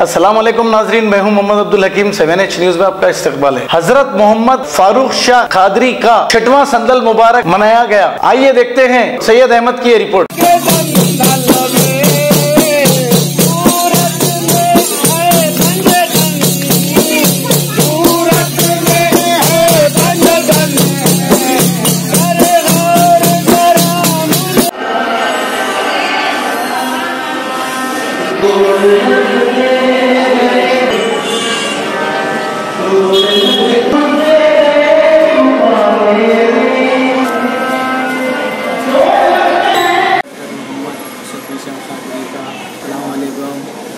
अस्सलाम वालेकुम नाजरीन, मैं हूं मोहम्मद अब्दुल हकीम। 7H न्यूज में आपका इस्तकबाल है। हजरत मोहम्मद फारूक शाह कादरी का 6वां संदल मुबारक मनाया गया। आइए देखते हैं सैयद अहमद की ये रिपोर्ट।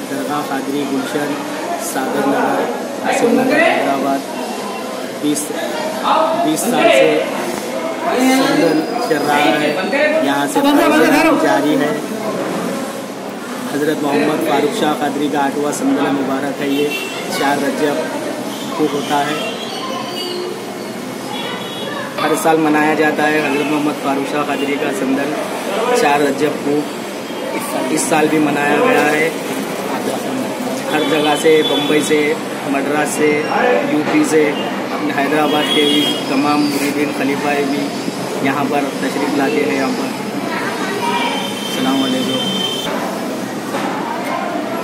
दरगाह कादरी गुलशन सागर नगर आसिफ नगर हैदराबाद 20 साल से संदल चल रहा है। यहाँ से जारी है। हज़रत मोहम्मद फारूक शाह कादरी का 8वां संदल मुबारक है। ये 4 रजब को होता है। हर साल मनाया जाता है हज़रत मोहम्मद फारूक शाह कादरी का संदल 4 रजब को। इस साल भी मनाया गया है। हर जगह से, बम्बई से, मद्रास से, यूपी से, अपने हैदराबाद के भी तमाम मुरीदीन खलीफाए भी यहाँ पर तशरीफ़ लाते हैं। यहाँ पर अस्सलाम वालेकुम।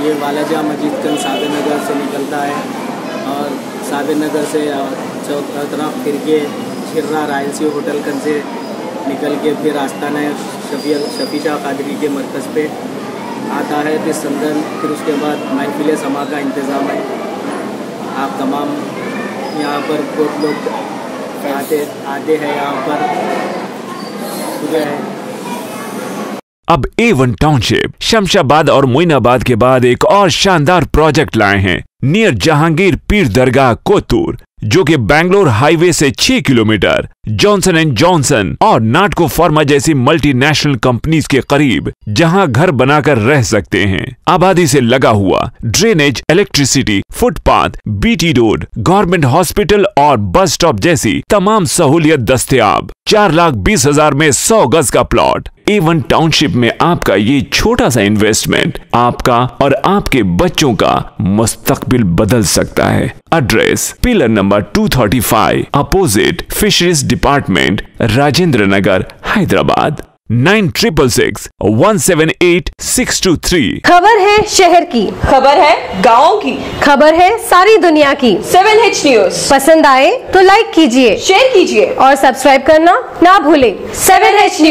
ये वालाजा मस्जिद सागर नगर से निकलता है और सागर नगर से तरफ फिर के छिर्रा रायलसी होटल से निकल के फिर आस्ताना शफी शाह कादरी के मरकज़ पे आता है। फिर संदल, फिर उसके बाद महफिल समा का इंतज़ाम है। आप तमाम यहाँ पर बहुत लोग आते हैं। यहाँ पर सुबह है। अब A1 टाउनशिप शमशाबाद और मोइनाबाद के बाद एक और शानदार प्रोजेक्ट लाए हैं नियर जहांगीर पीर दरगाह कोतूर, जो कि बैंगलोर हाईवे से 6 किलोमीटर जॉनसन एंड जॉनसन और नाटको फार्मा जैसी मल्टीनेशनल कंपनीज के करीब, जहां घर बनाकर रह सकते हैं। आबादी से लगा हुआ, drainage, electricity, footpath, BT road, government hospital और बस स्टॉप जैसी तमाम सहूलियत दस्तयाब। 4,20,000 में 100 गज का प्लॉट। A1 टाउनशिप में आपका ये छोटा सा इन्वेस्टमेंट आपका और आपके बच्चों का मुस्तकबिल बदल सकता है। Address pillar number 235 opposite fisheries department, Rajendra Nagar, Hyderabad. 9677178623। खबर है शहर की, खबर है गाँव की, खबर है सारी दुनिया की। 7H न्यूज पसंद आए तो लाइक कीजिए, शेयर कीजिए और सब्सक्राइब करना ना भूलें। 7H news.